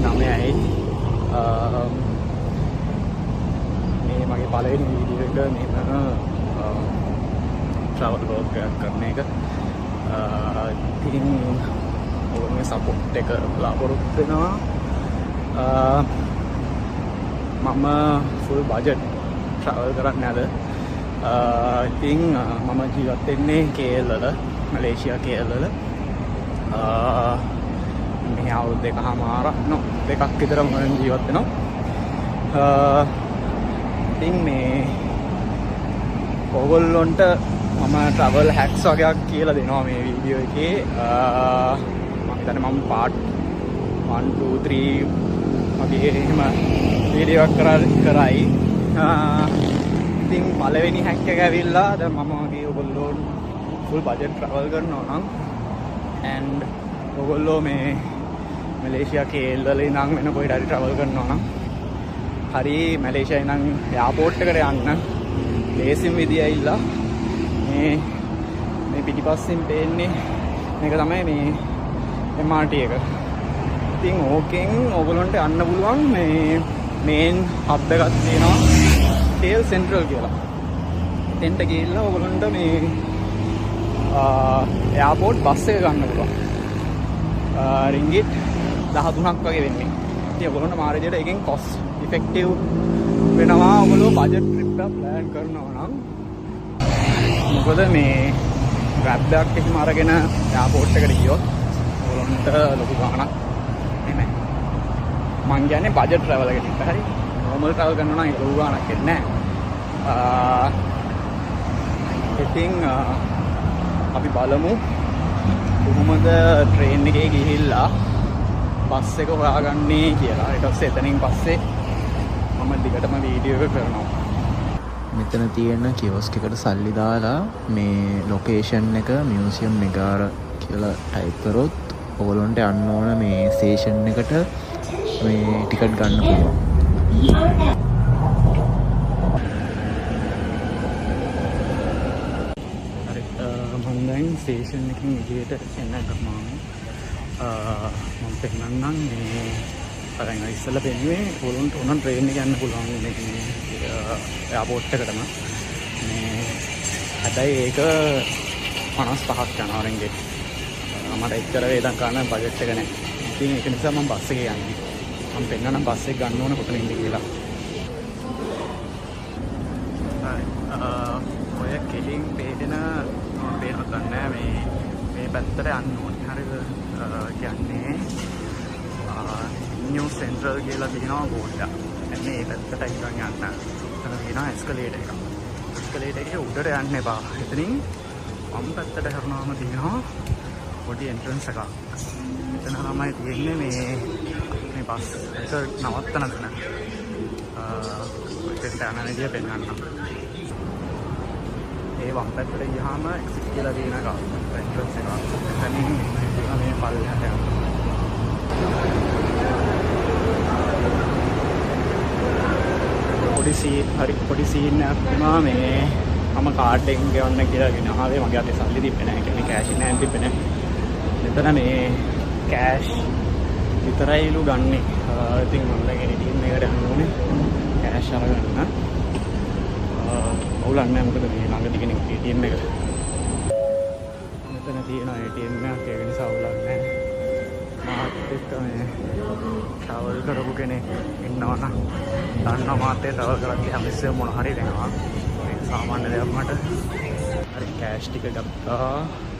9යි. මේ මගේ පළවෙනි වීඩියෝ එක මෙහෙම travel vlog එකක් කරන එක. ඉතින් ඔයගේ සපෝට් එක බලාපොරොත්තු වෙනවා. මම full budget travel කරන්නේ අද. ඉතින් මම ජීවත් වෙන්නේ KL වල, මලේසියා KL වල. මේ අවුරුදු දෙකක් විතර මම ජීවත් වෙනවා. ඉතින් මේ ඕගොල්ලොන්ට මම travel hacks වගේක් කියලා දෙනවා මේ වීඩියෝ එකේ. මම හිතන්නේ මම part 1 2 3 වගේ එහෙම වීඩියෝ එකක් කරයි. ඉතින් පළවෙනි hack එක ඇවිල්ලා දැන් මම වගේ ඔයගොල්ලෝ full budget travel කරනවා නම් and ඔයගොල්ලෝ මේ මලේසියා KL වල ඉඳන් වෙන කොහෙට හරි travel කරනවා නම් හරි මලේසියා ඉඳන් එයාපෝට් එකට යන්න ලේසිම විදිය ඇවිල්ලා මේ පිටිපස්සෙන් පේන්නේ මේක තමයි මේ MRT එක. ඉතින් ඕකෙන් ඕගොල්ලන්ට යන්න පුළුවන් මේ මේන් හබ් එකක් තියෙනවා KL Central කියලා. එතෙන්ට ගිහිල්ලා ඕගොල්ලන්ට මේ එයාපෝට් බස් එක ගන්න පුළුවන්. රින්ගිට් 13ක් වගේ වෙන්නේ. ඉතින් ඔයගොල්ලන්ට මාර විදියට එකෙන් cost effective වෙනවා. ඔයගොල්ලෝ budget trip එක plan කරනවා නම් මොකද මේ grab එකක් එහෙම අරගෙන එයාපෝට් එකට ගියොත් ඔයගොල්ලන්ට ලොකු ගාණක් නෙමෙයි. මං කියන්නේ budget travel එකකට. හරි normal travel කරනවා නම් ඒක ලොකු ගාණක් එන්නේ නැහැ. ඉතින් අපි බලමු කොහොමද ට්‍රේන් එකේ ගිහිල්ලා බස් එක හොයාගන්නේ කියලා. ඊට පස්සේ එතනින් පස්සේ මම දිගටම වීඩියෝ එක කරනවා. මෙතන තියෙන කියොස්ක් එකට සල්ලි දාලා මේ ලොකේෂන් එක මියුසියම් මෙගාර කියලා ටයිප් කරොත් ඔයගොල්ලන්ට යන්න ඕන මේ ස්ටේෂන් එකට මේ ටිකට් ගන්න පුළුවන්. දැන් ස්ටේෂන් එකකින් එළියට එන්න ගමන් මම පෙන්නන්නම් මේ දැන් ඉස්සෙල්ලා පෙන්නුවේ ඕගොල්ලන්ට ඕන ට්‍රේන් එක යන්න පුළුවන් මේ එයාපෝට් එකටම. මේ හැබැයි ඒක 55ක් යනවා රින්ගිට්. මට එච්චර වේදම් ගන්න බජට් එක නැහැ. ඉතින් ඒක නිසා මම බස් එකේ යන්නේ. මම පෙන්නන්නම් බස් එක ගන්න ඕන කොතනින්ද කියලා. ඔය කෙලින් පේන පේනවත් නැහැ මේ පැත්තට යන්න ඕනේ. හරිද? කියන්නේ නිව් සෙන්ට්‍රල් කියලා තියෙනවා බෝඩ් එක. එන්නේ මේ පැත්තට ඉඳන් යන්න. එතන තියෙනවා එස්කලේටර් එක. එස්කලේටර් එකේ උඩට යන්න එපා. එතනින් වම් පැත්තට කරනවාම තියෙනවා පොඩි එන්ට්‍රන්ස් එකක්. එතන තමයි තියෙන්නේ මේ බස් එක නවත්තන තැන. එතෙන්ට යන විදිය පෙන්නන්නම්. ඒ වම් පැත්තට ගියාම එක්සිට් කියලා තියෙන එක එන්ට්‍රන්ස් එක. එතනින් මේ පල්ලෙහාට යනවා. පොඩි සීන් එකක් වුණා මේ මම කාඩ් එකෙන් ගෙවන්න කියලා ගෙනාවේ. මගේ අතේ සල්ලි තිබ්බේ නැහැ. කියන්නේ කෑෂ් නෑ තිබ්බේ නැහැ. මෙතන මේ කෑෂ් විතරයිලු ගන්නෙ. ඉතින් මම දැන් ATM එකට යන්න ඕනේ කෑෂ් අරගන්න. ඔවුලක් නැහැ මොකද මේ ළඟ තියෙන ATM එක. මෙතන තියෙන ATM එකක් ඒක නිසා ඔවුලක් නැහැ. මාත් එක්ක මේ travel කරපු කෙනෙක් ඉන්නවා නම් දන්නවා මාත් ඒ travel කරද්දී හැමතිස්සෙම මොන හරි වෙනවා. ඒක සාමාන්‍ය දෙයක් මට. හරි කෑෂ් ටික ගත්තා.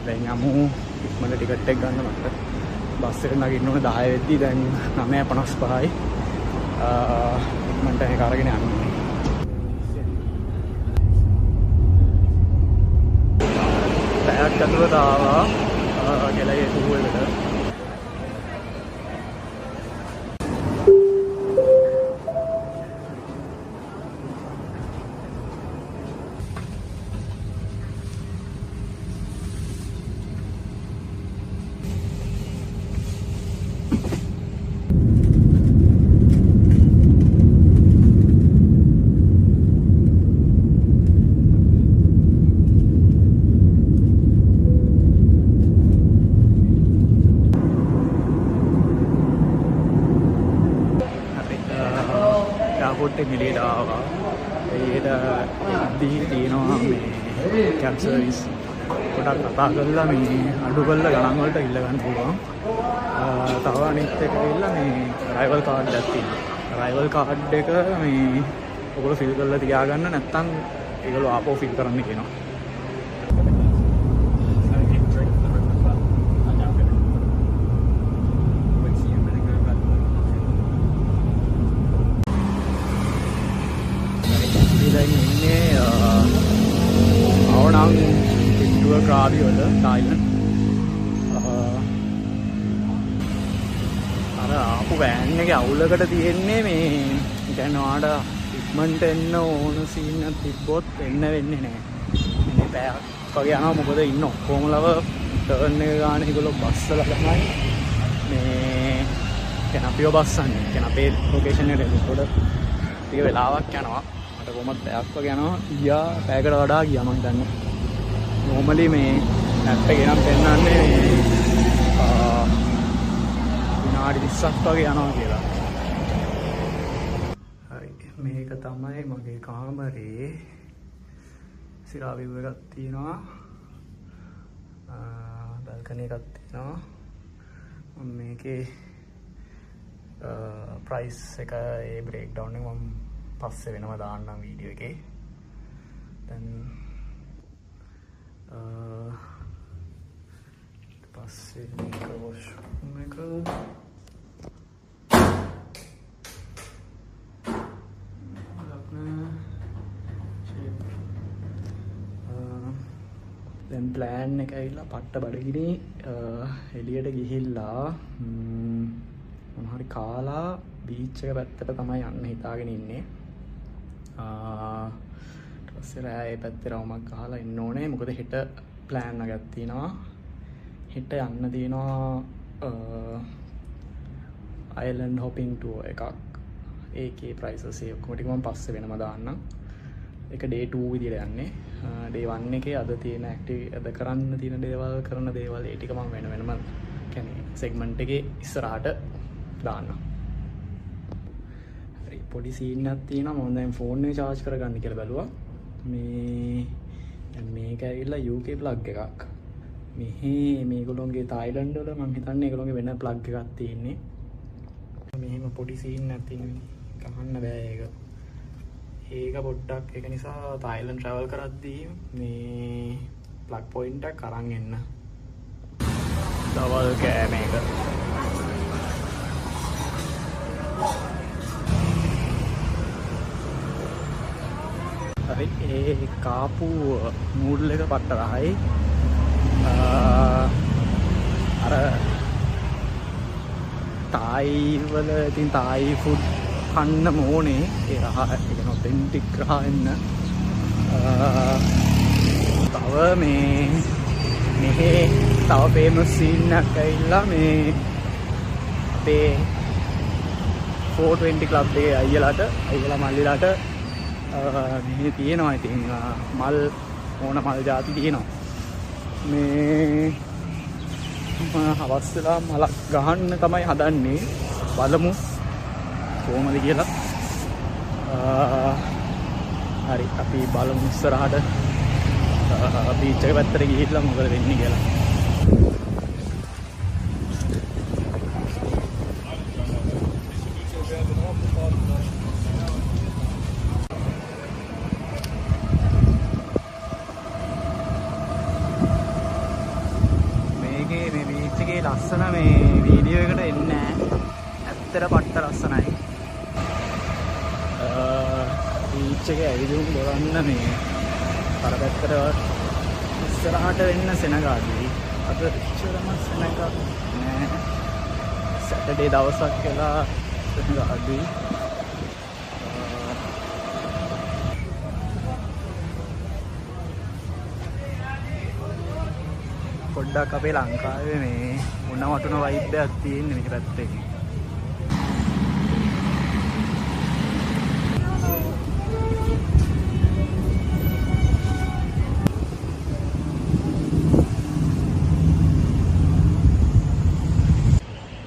දැන් යමු ඉක්මනට ටිකට් එක ගන්න මට. බස් එක නගින්න ඕනේ 10 වෙද්දි දැන් 9:55යි. ඉක්මනට ඒක අරගෙන යන්න ඕනේ. පැයක් ඇතුළත ආවා ගෙලගේ ටූ එකට. එයාපෝට් එක එළියට ආවා. එළියට එද්දී තියෙනවා මේ කැබ් සර්විස්. ගොඩක් කතා කරලා මේ අඩු කරලා ගණන් වලට ඉල්ල ගන්න පුළුවන්. තව අනිත් එක ගිහිල්ලා මේ රයිවල් කාඩ් එකක් තියෙනවා. රයිවල් කාඩ් එක මේ ඔයගොල්ලෝ ෆිල් කරලා තියාගන්න නැත්නම් ඒගොල්ලෝ ආපහු ෆිල් කරන්න කියනවා. Krabi වල Thailand අර ආපු වෑන් එකේ අවුලකට තියෙන්නේ මේ දැන් ඔයාලට ඉක්මනට එන්න ඕන සීන් එකක් තිබ්බොත් එන්න වෙන්නේ නැහැ. මේ පැයක් වගේ යනවා මොකද ඉන්න ඔක්කොමලව ටර්න් එක ගන්න ඒගොල්ලෝ බස් වල තමයි මේ දැන් අපිව බස්සන්නේ. දැන් අපේ ලොකේෂන් එකට එනකොට ටික වෙලාවක් යනවා. මට කොහොමද පැයක් වගේ යනවා. ගියා පැයකට වඩා ගියා මම දන්නේ. normally මේ ඇප් එක නම් පෙන්නන්නේ විනාඩි 20ක් වගේ යනවා කියලා. හරි මේක තමයි මගේ කාමරේ. සිරා view එකක් තියෙනවා. බල්කනි එකක් තියෙනවා. මම මේකේ ප්‍රයිස් එක ඒ බ්‍රේක් ඩවුන් එක මම පස්සේ වෙනම දාන්නම් වීඩියෝ එකේ. දැන් පස්සේ මේක වොෂ්රූම් එක දැන් ප්ලෑන් එක ඇවිල්ලා පට්ට බඩගිනි එළියට ගිහිල්ලා මොන හරි කාලා බීච් එක පැත්තට තමයි යන්න හිතාගෙන ඉන්නේ. රෑ පැත්තේ රවුමක් ගහලා ඉන්න ඕනේ. මොකද හෙට ප්ලෑන් එකක් තියෙනවා. හෙට යන්න තියෙනවා අයිලන්ඩ් හොපින් ටුවර් එකක්. ඒකේ ප්‍රයිසස් ඒ ඔක්කොම ටික මම පස්සේ වෙනම දාන්නම්. ඒක ඩේ 2 විදියට යන්නේ. ඩේ 1 එකේ අද තියෙන අද කරන්න තියෙන දේවල් කරන දේවල් ඒ ටික මම වෙනම කියන්නේ සෙග්මන්ට් එකේ ඉස්සරහට දාන්නම්. හරි පොඩි සීන් එකක් තියෙනවා. මම දැන් ෆෝන් එක charge කරගන්න කියලා බැලුවා. මේක ඇවිල්ලා UK ප්ලග් එකක්. මෙහි මේගොල්ලෝගේ තායිලන්ඩ් වල මම හිතන්නේ ඒගොල්ලෝගේ වෙන ප්ලග් එකක් තියෙන්නේ. මෙහෙම පොඩි සීන් එකක් තියෙනවා. ගහන්න බෑ ඒක. ඒක පොඩ්ඩක් ඒක නිසා තායිලන්ඩ් ට්‍රැවල් කරද්දී මේ ප්ලග් පොයින්ට් එකක් අරන් එන්න. දවල් කෑ මේක. හරි ඒ කාපු නූඩල් එක පට්ට රහයි. අර තායි වල ඉතින් තායි ෆුඩ් කන්න ඕනේ. ඒ රහ ඒක ඔතෙන්ටික් රහ එන්න. තව මෙහි තව ෆේමස් සීන් එකක් ඇවිල්ලා මේ අපේ 420 ක්ලබ් එකේ අයියලා මල්ලිලාට මේ තියෙනවා. ඉතින් මල් ඕන මල් ಜಾති තියෙනවා. මේ අවස්සලා මලක් ගහන්න තමයි හදන්නේ. බලමු කොහොමද කියලා. හරි අපි බලමු ඉස්සරහට බීච් එක පැත්තට ගිහිල්ලා මොකද වෙන්නේ කියලා. ලස්සන මේ වීඩියෝ එකට එන්නේ නැහැ. ඇත්තට පට්ට ලස්සනයි. බීච් එකේ ඇවිදුම් බලන්න මේ අර පැත්තට ඉස්සරහට වෙන්න සෙනගාදී. අද ඉච්චරම සෙනග නෑ. සැටර්ඩේ දවසක් කියලා සෙනගාදී. පොඩ්ඩක් අපේ ලංකාවේ මේ මොන වටුන වයිබ් එකක් තියෙන්නේ මේ පැත්තේ.